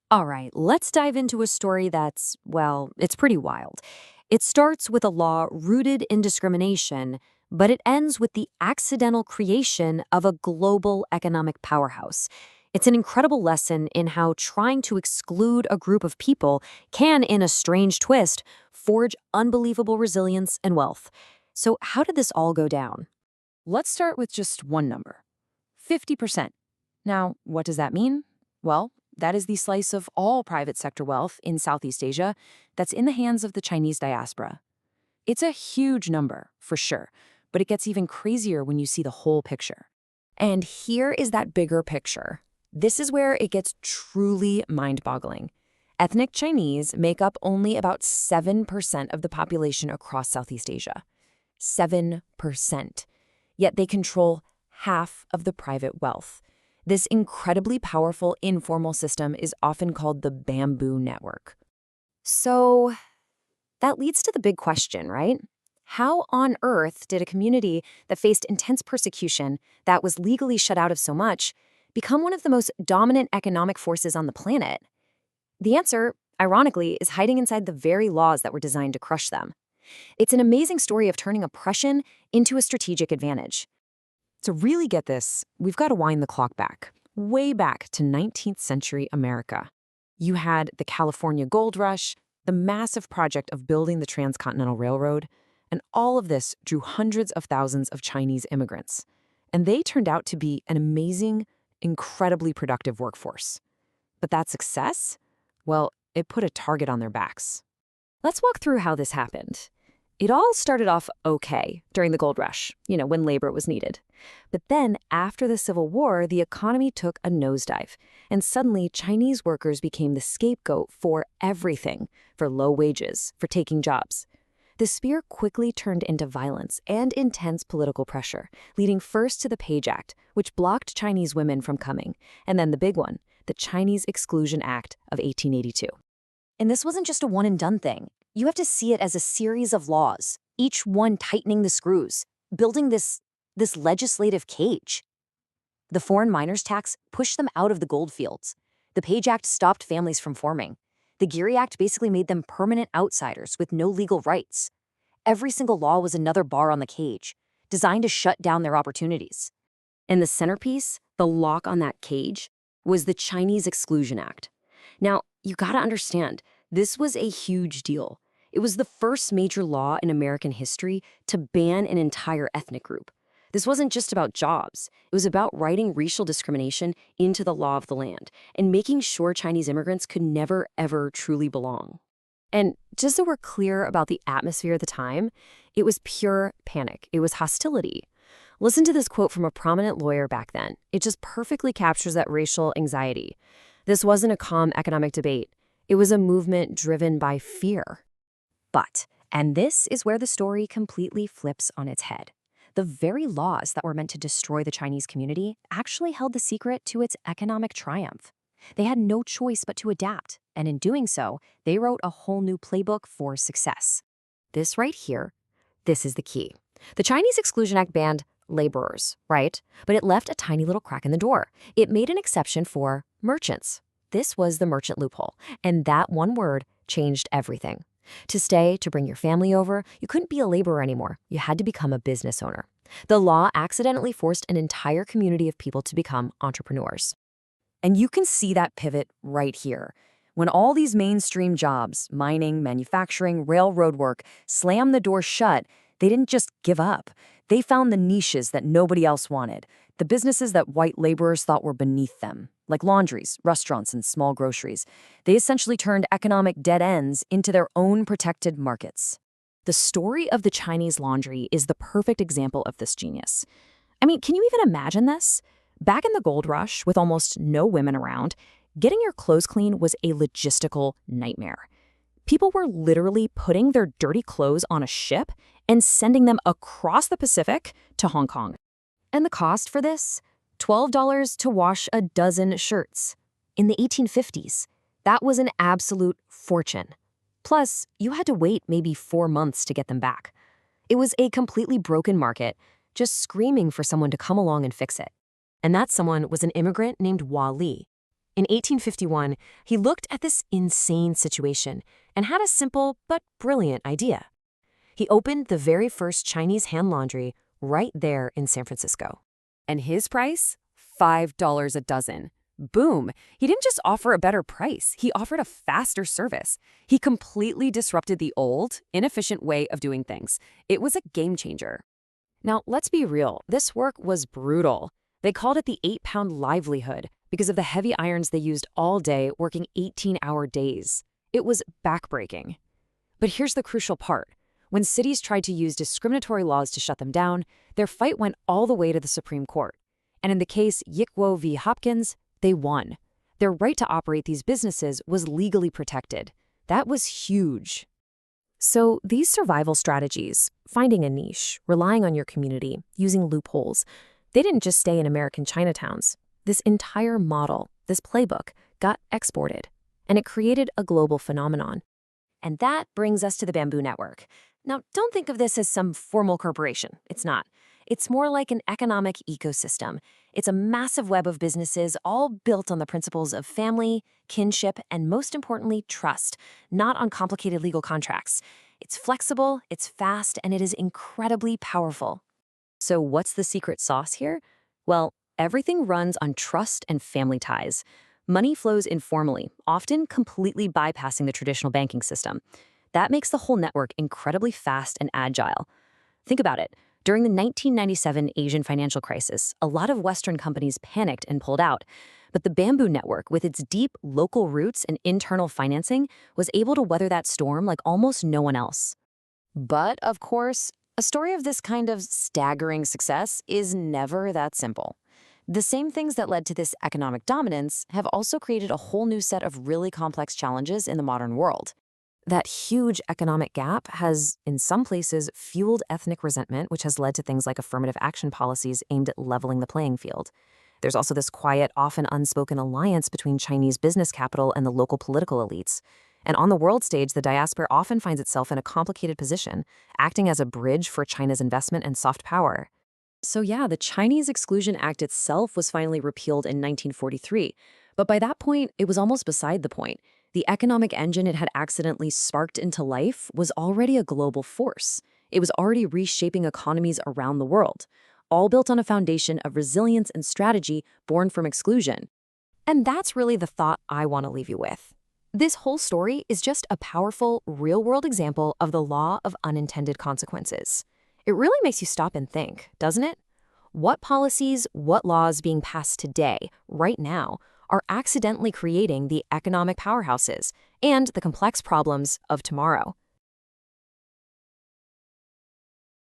All right, let's dive into a story that's, well, it's pretty wild. It starts with a law rooted in discrimination, but it ends with the accidental creation of a global economic powerhouse. It's an incredible lesson in how trying to exclude a group of people can, in a strange twist, forge unbelievable resilience and wealth. So, how did this all go down? Let's start with just one number 50%. Now, what does that mean? Well, that is the slice of all private sector wealth in Southeast Asia that's in the hands of the Chinese diaspora. It's a huge number, for sure, but it gets even crazier when you see the whole picture. And here is that bigger picture. This is where it gets truly mind-boggling. Ethnic Chinese make up only about 7% of the population across Southeast Asia. 7%. Yet they control half of the private wealth. This incredibly powerful informal system is often called the bamboo network. So that leads to the big question, right? How on earth did a community that faced intense persecution, that was legally shut out of so much, become one of the most dominant economic forces on the planet? The answer, ironically, is hiding inside the very laws that were designed to crush them. It's an amazing story of turning oppression into a strategic advantage. To really get this, we've got to wind the clock back, way back to 19th century America. You had the California Gold Rush, the massive project of building the Transcontinental Railroad, and all of this drew hundreds of thousands of Chinese immigrants. And they turned out to be an amazing, incredibly productive workforce. But that success? Well, it put a target on their backs. Let's walk through how this happened. It all started off okay during the gold rush, when labor was needed. But then, after the Civil War, the economy took a nosedive, and suddenly Chinese workers became the scapegoat for everything, for low wages, for taking jobs. The spear quickly turned into violence and intense political pressure, leading first to the Page Act, which blocked Chinese women from coming, and then the big one, the Chinese Exclusion Act of 1882. And this wasn't just a one-and-done thing. You have to see it as a series of laws, each one tightening the screws, building this legislative cage. The foreign miners tax pushed them out of the gold fields. The Page Act stopped families from forming. The Geary Act basically made them permanent outsiders with no legal rights. Every single law was another bar on the cage, designed to shut down their opportunities. And the centerpiece, the lock on that cage, was the Chinese Exclusion Act. Now, you gotta understand, this was a huge deal. It was the first major law in American history to ban an entire ethnic group. This wasn't just about jobs. It was about writing racial discrimination into the law of the land and making sure Chinese immigrants could never, ever truly belong. And just so we're clear about the atmosphere at the time, it was pure panic. It was hostility. Listen to this quote from a prominent lawyer back then. It just perfectly captures that racial anxiety. This wasn't a calm economic debate. It was a movement driven by fear. But, and this is where the story completely flips on its head, the very laws that were meant to destroy the Chinese community actually held the secret to its economic triumph. They had no choice but to adapt, and in doing so, they wrote a whole new playbook for success. This right here, this is the key. The Chinese Exclusion Act banned laborers, right? But it left a tiny little crack in the door. It made an exception for merchants. This was the merchant loophole, and that one word changed everything. To stay, to bring your family over, you couldn't be a laborer anymore. You had to become a business owner. The law accidentally forced an entire community of people to become entrepreneurs. And you can see that pivot right here. When all these mainstream jobs, mining, manufacturing, railroad work, slammed the door shut, they didn't just give up. They found the niches that nobody else wanted, the businesses that white laborers thought were beneath them, like laundries, restaurants, and small groceries. They essentially turned economic dead ends into their own protected markets. The story of the Chinese laundry is the perfect example of this genius. I mean, can you even imagine this? Back in the gold rush, with almost no women around, getting your clothes clean was a logistical nightmare. People were literally putting their dirty clothes on a ship and sending them across the Pacific to Hong Kong. And the cost for this? $12 to wash a dozen shirts. In the 1850s, that was an absolute fortune. Plus, you had to wait maybe 4 months to get them back. It was a completely broken market, just screaming for someone to come along and fix it. And that someone was an immigrant named Wa Li. In 1851, he looked at this insane situation and had a simple but brilliant idea. He opened the very first Chinese hand laundry right there in San Francisco. And his price? $5 a dozen. Boom! He didn't just offer a better price, he offered a faster service. He completely disrupted the old, inefficient way of doing things. It was a game changer. Now, let's be real, this work was brutal. They called it the 8-pound livelihood because of the heavy irons they used all day, working 18-hour days. It was backbreaking. But here's the crucial part. When cities tried to use discriminatory laws to shut them down, their fight went all the way to the Supreme Court. And in the case Yikwo v. Hopkins, they won. Their right to operate these businesses was legally protected. That was huge. So these survival strategies, finding a niche, relying on your community, using loopholes, they didn't just stay in American Chinatowns. This entire model, this playbook, got exported, and it created a global phenomenon. And that brings us to the Bamboo Network. Now, don't think of this as some formal corporation. It's not. It's more like an economic ecosystem. It's a massive web of businesses all built on the principles of family, kinship, and most importantly, trust, not on complicated legal contracts. It's flexible, it's fast, and it is incredibly powerful. So what's the secret sauce here? Well, everything runs on trust and family ties. Money flows informally, often completely bypassing the traditional banking system. That makes the whole network incredibly fast and agile. Think about it. During the 1997 Asian financial crisis, a lot of Western companies panicked and pulled out. But the Bamboo Network, with its deep local roots and internal financing, was able to weather that storm like almost no one else. But, of course, a story of this kind of staggering success is never that simple. The same things that led to this economic dominance have also created a whole new set of really complex challenges in the modern world. That huge economic gap has, in some places, fueled ethnic resentment, which has led to things like affirmative action policies aimed at leveling the playing field. There's also this quiet, often unspoken alliance between Chinese business capital and the local political elites. And on the world stage, the diaspora often finds itself in a complicated position, acting as a bridge for China's investment and soft power. So yeah, the Chinese Exclusion Act itself was finally repealed in 1943. But by that point, it was almost beside the point. The economic engine it had accidentally sparked into life was already a global force. It was already reshaping economies around the world, all built on a foundation of resilience and strategy born from exclusion. And that's really the thought I want to leave you with. This whole story is just a powerful, real-world example of the law of unintended consequences. It really makes you stop and think, doesn't it? What policies, what laws being passed today, right now, are accidentally creating the economic powerhouses and the complex problems of tomorrow?